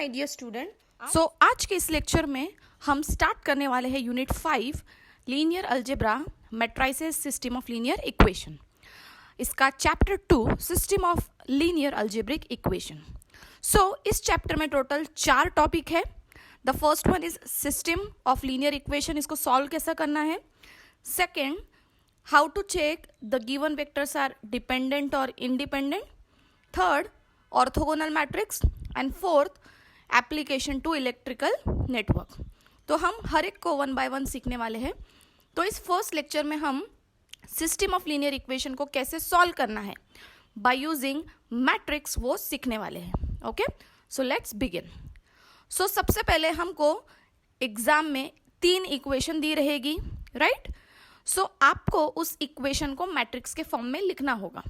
My dear student. आज के इस लेक्चर में हम स्टार्ट करने वाले हैं unit 5 linear algebra matrices system of linear equation. इसका chapter 2 system of linear algebraic equation. इस चैप्टर में टोटल 4 टॉपिक है। The first one is system of linear equation, इसको सॉल्व कैसा करना है। Second, how to check the given vectors are dependent और independent. Third, orthogonal matrix. And fourth, application to electrical network. तो हम हर एक को 1 बाय 1 सीखने वाले हैं। तो इस फर्स्ट लेक्चर में हम सिस्टम ऑफ लीनियर इक्वेशन को कैसे सॉल्व करना है बाय यूजिंग मैट्रिक्स वो सीखने वाले हैं। Okay, so let's begin. सबसे पहले हमको एग्जाम में 3 इक्वेशन दी रहेगी, राइट। आपको उस इक्वेशन को मैट्रिक्स के फॉर्म में लिखना होगा।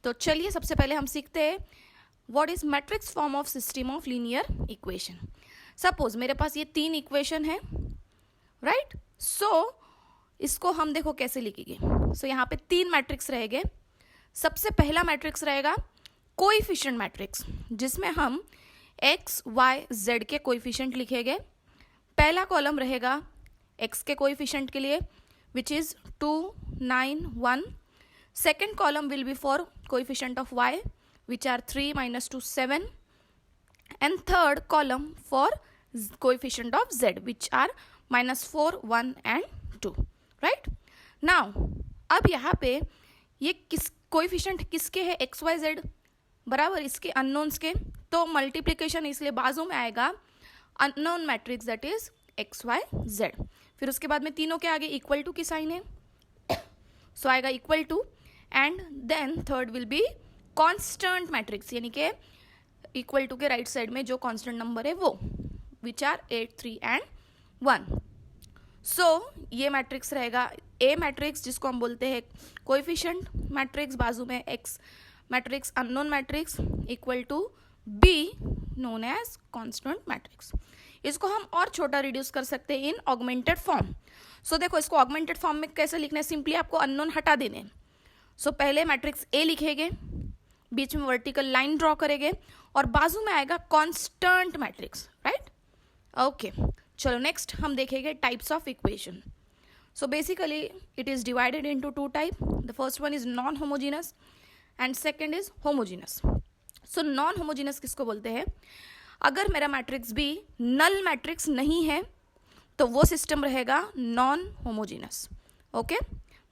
तो चलिए सबसे पहले हम सीखते हैं what is matrix form of system of linear equation. Suppose मेरे पास ये 3 इक्वेशन है, राइट। इसको हम देखो कैसे लिखेंगे। यहाँ पे 3 मैट्रिक्स रहेंगे। सबसे पहला मैट्रिक्स रहेगा कोएफिशिएंट मैट्रिक्स, जिसमें हम x, y, z के कोएफिशिएंट लिखेंगे। पहला कॉलम रहेगा x के कोएफिशिएंट के लिए, which is 2, 9, 1. Second column will be for coefficient of y, which are 3, -2, 7. And third column for coefficient of z, which are -4, 1 and 2. Right? Now, अब यहाँ पे ये कोएफिशिएंट किसके है, x, y, z बराबर इसके अननोन्स के। तो मल्टीप्लीकेशन इसलिए बाजू में आएगा unknown matrix, that is x, y, z। फिर उसके बाद में तीनों के आगे इक्वल टू की साइन है, आएगा equal to. And then third will be constant matrix, यानी कि इक्वल टू के राइट साइड में जो कांस्टेंट नंबर है वो, विच आर 8, 3 एंड 1। ये मैट्रिक्स रहेगा ए मैट्रिक्स, जिसको हम बोलते हैं कोएफिशिएंट मैट्रिक्स, बाजू में X matrix unknown matrix, equal to B known as constant matrix. इसको हम और छोटा रिड्यूस कर सकते हैं इन ऑगमेंटेड फॉर्म। देखो इसको ऑगमेंटेड फॉर्म में कैसे लिखना है, सिंपली आपको अननोन हटा देने। पहले मैट्रिक्स ए लिखेंगे, बीच में वर्टिकल लाइन ड्रॉ करेंगे और बाजू में आएगा कांस्टेंट मैट्रिक्स, राइट। ओके, चलो नेक्स्ट हम देखेंगे types of equation. Basically it is divided into 2 type. The first one is non homogeneous and second is homogeneous. Non homogeneous किसको बोलते हैं, अगर मेरा मैट्रिक्स बी नल मैट्रिक्स नहीं है तो वो सिस्टम रहेगा नॉन होमोजीनस। ओके,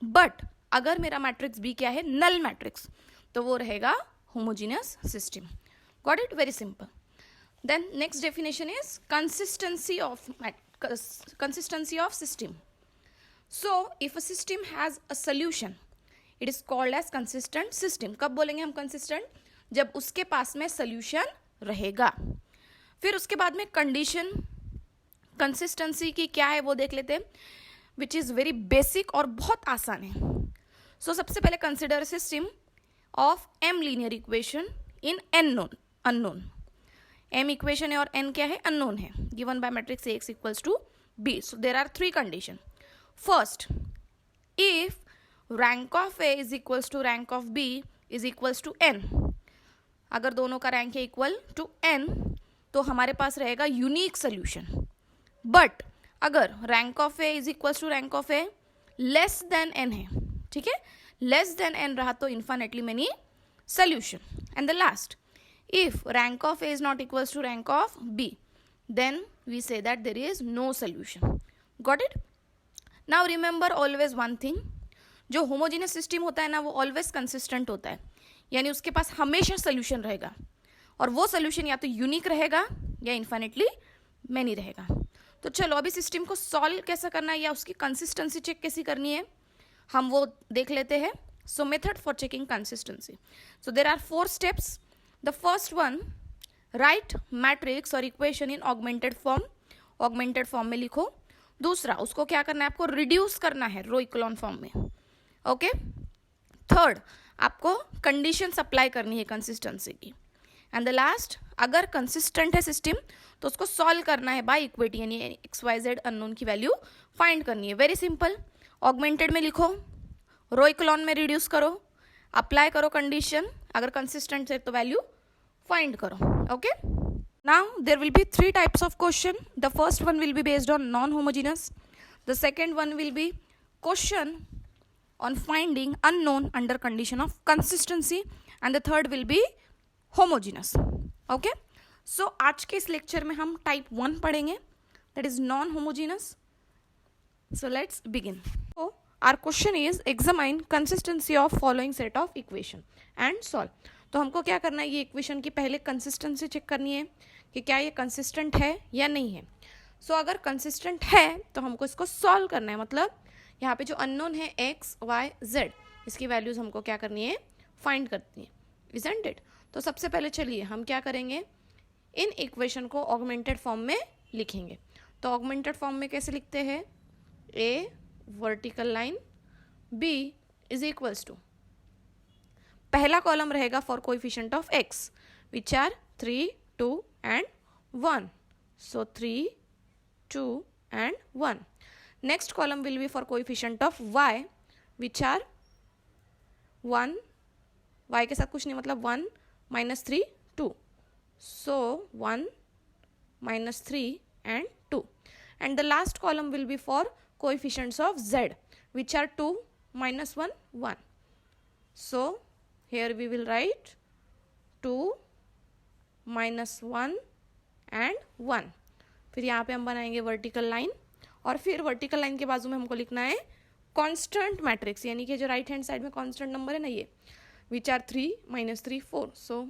बट अगर मेरा मैट्रिक्स बी क्या है, नल मैट्रिक्स, तो वो रहेगा homogeneous system. Got it, very simple. Then next definition is consistency of system. If a system has a solution, it is called as consistent system. कब बोलेंगे हम कंसिस्टेंट, जब उसके पास में सोल्यूशन रहेगा। फिर उसके बाद में कंडीशन कंसिस्टेंसी की क्या है वो देख लेते हैं, विच इज वेरी बेसिक और बहुत आसान है। सबसे पहले consider system of m linear equation in n unknown. m equation है और n क्या है, अननोन है, given by matrix Ax equals to b। There are 3 condition. First, if rank of a is equals to rank of b is equals to n, अगर दोनों का rank है equal to n तो हमारे पास रहेगा यूनिक सोल्यूशन। बट अगर rank of A is equal to rank of A less than n है, ठीक है, लेस देन n रहा तो infinitely many solution. And the last, if rank of A is not equal to rank of b, then we say that there is no solution. Got it. Now remember always one thing, जो homogeneous system होता है ना, वो always consistent होता है, यानी उसके पास हमेशा सोल्यूशन रहेगा, और वो सोल्यूशन या तो यूनिक रहेगा या इन्फिनिटली मैनी रहेगा। तो चलो अभी सिस्टम को सॉल्व कैसा करना है या उसकी कंसिस्टेंसी चेक कैसी करनी है, हम वो देख लेते हैं। Method for checking consistency. There are 4 steps. The first one, write matrix और equation in augmented form, augmented form में लिखो। दूसरा, उसको क्या करना है, आपको रिड्यूस करना है रो इक्लोन फॉर्म में। ओके। थर्ड, आपको कंडीशंस अप्लाई करनी है कंसिस्टेंसी की। एंड द लास्ट, अगर कंसिस्टेंट है सिस्टम तो उसको सॉल्व करना है बाय इक्वेटी, यानी एक्स वाई जेड अननोन की वैल्यू फाइंड करनी है। Very simple. ऑगमेंटेड में लिखो, रो इक्लोन में रिड्यूस करो, अप्लाई करो कंडीशन, अगर कंसिस्टेंट है तो वैल्यू फाइंड करो। Okay. Now there will be three types of question. The first one will be based on non-homogeneous. The second one will be question on finding unknown under condition of consistency, and the third will be homogeneous. Okay, so आज के इस lecture में हम type 1 पढ़ेंगे, that is non-homogeneous. So let's begin. So our question is examine consistency of following set of equation and solve. तो हमको क्या करना है, ये इक्वेशन की पहले कंसिस्टेंसी चेक करनी है कि क्या ये कंसिस्टेंट है या नहीं है. सो अगर कंसिस्टेंट है तो हमको इसको सॉल्व करना है. मतलब यहाँ पे जो अननोन है x, y, z, इसकी वैल्यूज हमको क्या करनी है, फाइंड करनी है. Isn't it? तो सबसे पहले चलिए हम क्या करेंगे, इन इक्वेशन को ऑगमेंटेड फॉर्म में लिखेंगे. तो ऑगमेंटेड फॉर्म में कैसे लिखते हैं, a vertical line b is equals to, पहला कॉलम रहेगा for coefficient of x which are 3, 2 and 1. So 3, 2 and 1. Next column will be for coefficient of y which are 1, y के साथ कुछ नहीं, मतलब 1 minus 3, 2. So 1 minus 3 and 2. And the last column will be for coefficients of z which are 2 minus 1, 1. So here we will write 2 minus 1 and 1. फिर यहाँ पे हम बनाएंगे वर्टिकल लाइन, और फिर वर्टिकल लाइन के बाजू में हमको लिखना है कांस्टेंट मैट्रिक्स, यानी कि जो राइट हैंड साइड में कांस्टेंट नंबर है ना, ये which are 3 minus 3, 4. So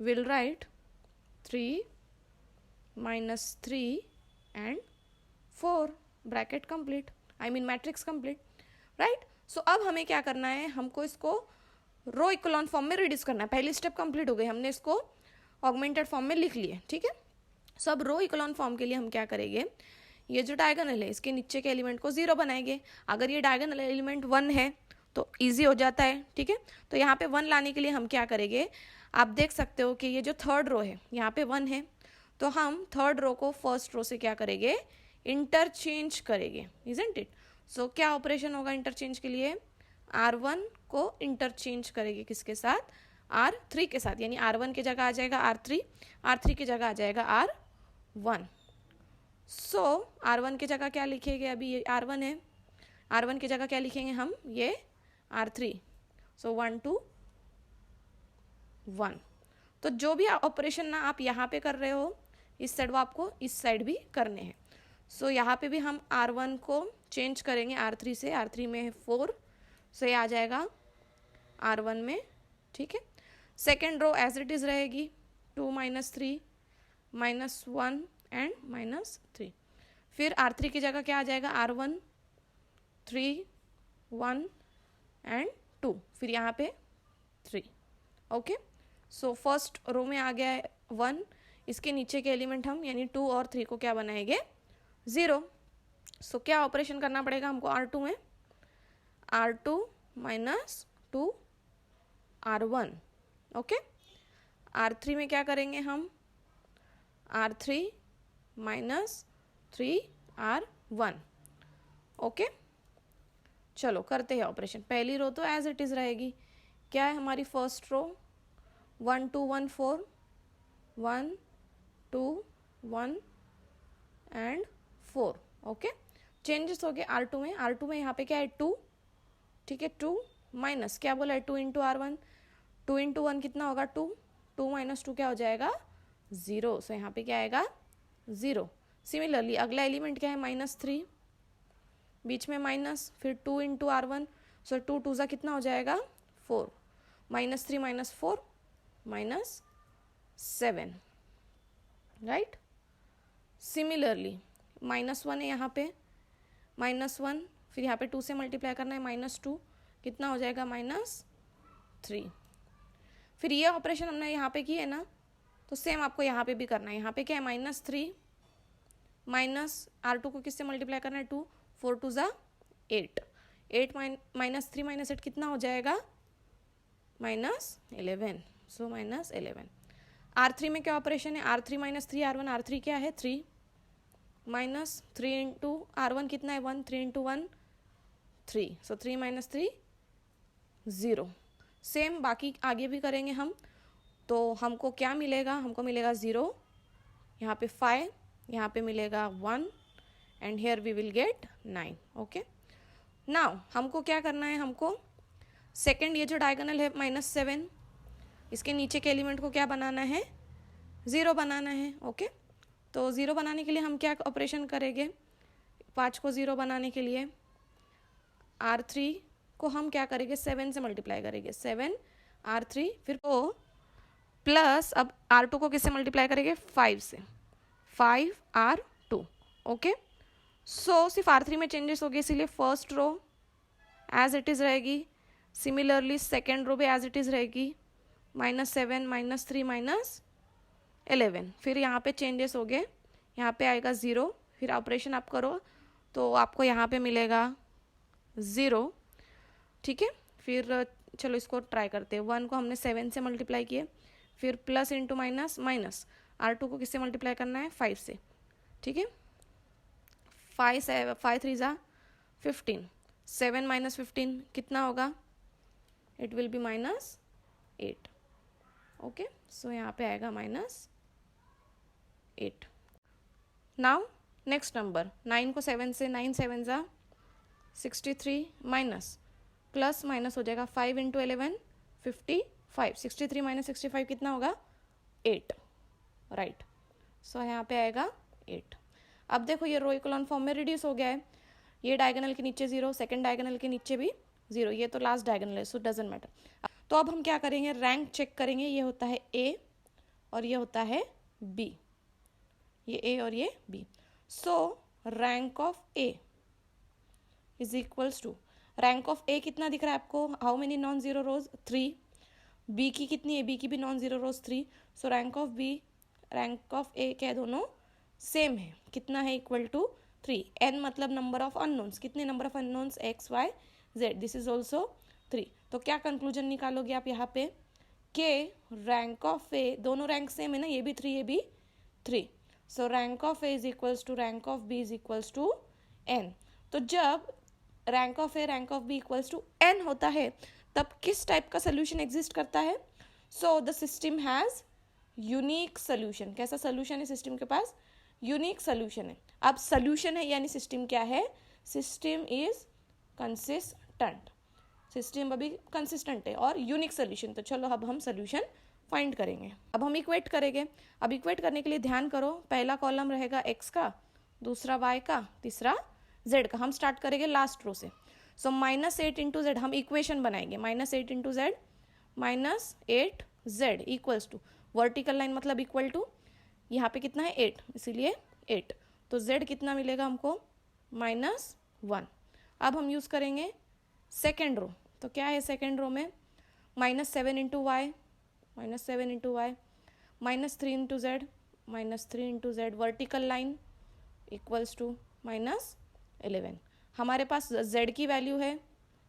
will write 3 minus 3 and 4 bracket complete, I mean matrix complete, right. So अब हमें क्या करना है, हमको इसको रो इकोलॉन फॉर्म में रिड्यूस करना है. पहली स्टेप कंप्लीट हो गई, हमने इसको ऑगमेंटेड फॉर्म में लिख लिए. ठीक है, सो अब रो इकोलॉन फॉर्म के लिए हम क्या करेंगे, ये जो डायगोनल है इसके नीचे के एलिमेंट को 0 बनाएंगे. अगर ये डायगोनल एलिमेंट 1 है तो इजी हो जाता है. ठीक है, तो यहाँ पे 1 लाने के लिए हम क्या करेंगे, आप देख सकते हो कि ये जो थर्ड रो है यहाँ पे 1 है, तो हम थर्ड रो को फर्स्ट रो से क्या करेंगे, इंटरचेंज करेंगे. Isn't it? सो क्या ऑपरेशन होगा इंटरचेंज के लिए, R1 को इंटरचेंज करेंगे किसके साथ, R3 के साथ, यानी R1 की जगह आ जाएगा R3, R3 की जगह आ जाएगा R1. सो R1 की जगह क्या लिखेंगे, अभी ये R1 है, R1 की जगह क्या लिखेंगे हम, ये R3. सो 1, 2, 1. तो जो भी ऑपरेशन ना आप यहाँ पे कर रहे हो इस साइड, वो आपको इस साइड भी करने हैं. सो यहाँ पे भी हम R1 को चेंज करेंगे R3 से, R3 में है 4, सो ये आ जाएगा R1 में. ठीक है, second row as it is रहेगी 2 minus 3 minus 1 and minus 3. फिर R3 की जगह क्या आ जाएगा, R1, 3, 1 and 2. फिर यहाँ पे 3. ओके, सो फर्स्ट रो में आ गया है 1, इसके नीचे के एलिमेंट हम यानी 2 और 3 को क्या बनाएंगे, 0. सो क्या ऑपरेशन करना पड़ेगा हमको R2 में, R2 minus 2 R1. Okay, R3 में क्या करेंगे हम, R3 minus 3 R1. ओके, चलो करते हैं ऑपरेशन. पहली रो तो एज इट इज रहेगी, क्या है हमारी first row, 1, 2, 1, 4, 1, 2, 1 and 4. Okay, changes हो गए R2 में. R2 में यहाँ पे क्या है 2. ठीक है, 2 माइनस क्या बोला है 2 इंटू R1, 2 इंटू 1 कितना होगा 2, 2 minus 2 क्या हो जाएगा 0. सो यहाँ पे क्या आएगा 0. सिमिलरली अगला एलिमेंट क्या है -3, बीच में माइनस, फिर 2 इंटू R1, सो 2 2 ज़ा कितना हो जाएगा 4, -3 minus 4 -7, राइट. सिमिलरली -1 है यहाँ पे, -1, फिर यहाँ पे 2 से मल्टीप्लाई करना है, -2 कितना हो जाएगा -3. फिर ये ऑपरेशन हमने यहाँ पे की है ना, तो सेम आपको यहाँ पे भी करना है. यहाँ पे क्या है -3 माइनस R2 को किससे मल्टीप्लाई करना है 2, 4 2 ज़ा 8, 8 -3 -8 कितना हो जाएगा -11. सो -11. R3 में क्या ऑपरेशन है, R3 minus 3 R1, R3 क्या है 3 माइनस 3 इंटू R1 कितना है 1, 3 इंटू 1 3, सो 3 minus 3 0. सेम बाकी आगे भी करेंगे हम, तो हमको क्या मिलेगा, हमको मिलेगा 0 यहाँ पे 5, यहाँ पे मिलेगा 1 and here we will get 9. Okay, now हमको क्या करना है, हमको सेकेंड ये जो डायगोनल है -7, इसके नीचे के एलिमेंट को क्या बनाना है, 0 बनाना है. ओके, तो 0 बनाने के लिए हम क्या ऑपरेशन करेंगे, 5 को 0 बनाने के लिए R3 को हम क्या करेंगे, 7 से मल्टीप्लाई करेंगे, 7 R3, फिर वो प्लस अब R2 को किससे मल्टीप्लाई करेंगे, 5 से, 5 R2. ओके, सो सिर्फ R3 में चेंजेस हो गए, इसीलिए first row as it is रहेगी. सिमिलरली सेकेंड रो भी एज इट इज़ रहेगी, -7 -3 -11. फिर यहाँ पे चेंजेस हो गए, यहाँ पे आएगा 0, फिर ऑपरेशन आप करो तो आपको यहाँ पे मिलेगा 0. ठीक है, फिर चलो इसको ट्राई करते हैं. 1 को हमने 7 से मल्टीप्लाई किए, फिर plus into minus minus, R2 को किससे मल्टीप्लाई करना है, 5 से. ठीक है, 5 3 ज़ा 15, 7 -15 कितना होगा, इट विल बी -8. ओके, सो यहाँ पे आएगा -8. नाउ नेक्स्ट नंबर 9 को 7 से, 9 7 ज़ा 63 माइनस प्लस माइनस हो जाएगा 5 इंटू 11 55, 63 -65 कितना होगा, 8. राइट, सो यहाँ पे आएगा 8. अब देखो ये रो इकोलॉन फॉर्म में रिड्यूस हो गया है, ये डायगोनल के नीचे 0, सेकंड डायगोनल के नीचे भी 0, ये तो लास्ट डायगोनल है, सो डजंट मैटर. तो अब हम क्या करेंगे, रैंक चेक करेंगे. ये होता है A और ये होता है B, ये A और ये B. So rank of A is equals to, rank of A कितना दिख रहा है आपको, how many non zero rows, 3. B की कितनी है, B की भी non zero rows 3. So rank of B, rank of A क्या है, दोनों सेम है. कितना है, इक्वल टू 3. n मतलब नंबर ऑफ अननोन्स, कितने number of unknowns, x y z, this is also 3. तो क्या कंक्लूजन निकालोगे आप यहाँ पे, के रैंक ऑफ ए, दोनों रैंक सेम है ना, ये भी 3 ये भी 3. So rank of A is equals to rank of B is equals to n. तो जब rank of A rank of B equals to n होता है तब किस टाइप का सोल्यूशन एग्जिस्ट करता है, so the system has unique solution. कैसा सोल्यूशन है सिस्टम के पास, यूनिक सोल्यूशन है. अब सोल्यूशन है यानी सिस्टम क्या है, सिस्टम इज कंसिस्टेंट, सिस्टम अभी कंसिस्टेंट है और यूनिक सोल्यूशन. तो चलो अब हम सोल्यूशन फाइंड करेंगे. अब हम इक्वेट करेंगे. अब इक्वेट करने के लिए ध्यान करो, पहला कॉलम रहेगा x का, दूसरा y का, तीसरा z का. हम स्टार्ट करेंगे लास्ट रो से. सो -8 इंटू जेड हम इक्वेशन बनाएंगे, -8 into Z -8z equals to, vertical line मतलब इक्वल टू, यहाँ पे कितना है 8, इसीलिए 8. तो z कितना मिलेगा हमको, -1. अब हम यूज़ करेंगे सेकेंड रो. तो क्या है सेकेंड रो में, -7 into Y, -7 into Y, -3 into Z, -3 into Z, vertical line equals to -11. हमारे पास z की वैल्यू है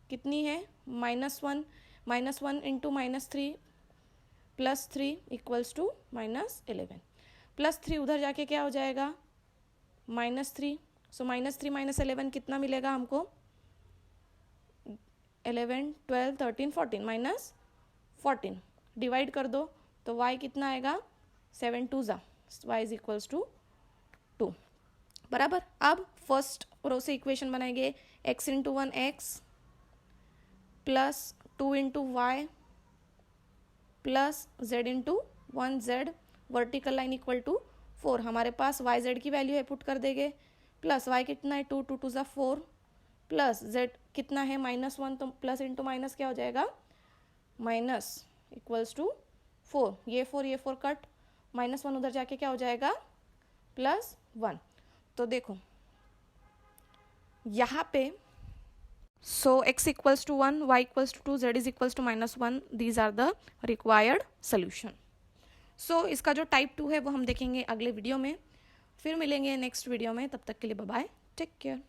कितनी है, -1, -1 इंटू -3 +3 इक्वल्स टू -11. +3 उधर जाके क्या हो जाएगा, -3. सो -3 -11 कितना मिलेगा हमको, 11 12 13 14 -14. डिवाइड कर दो तो y कितना आएगा, 7 2 ज़ा, y इज इक्वल्स टू 2. बराबर. अब फर्स्ट रो से इक्वेशन बनाएंगे, x into 1 x plus 2 into Y plus z into 1 z, vertical line equal to 4. हमारे पास y z की वैल्यू है, पुट कर देंगे, प्लस y कितना है 2 2 2 ज़ा 4, प्लस z कितना है -1, तो प्लस इंटू माइनस क्या हो जाएगा, माइनस इक्वल्स टू 4. ये 4 कट, -1 उधर जाके क्या हो जाएगा, +1. तो देखो यहाँ पे, so x equals to 1, y equals to 2, z is equals to -1. These are the required solution. सो इसका जो टाइप 2 है वो हम देखेंगे अगले वीडियो में. फिर मिलेंगे नेक्स्ट वीडियो में, तब तक के लिए बाय बाय, टेक केयर.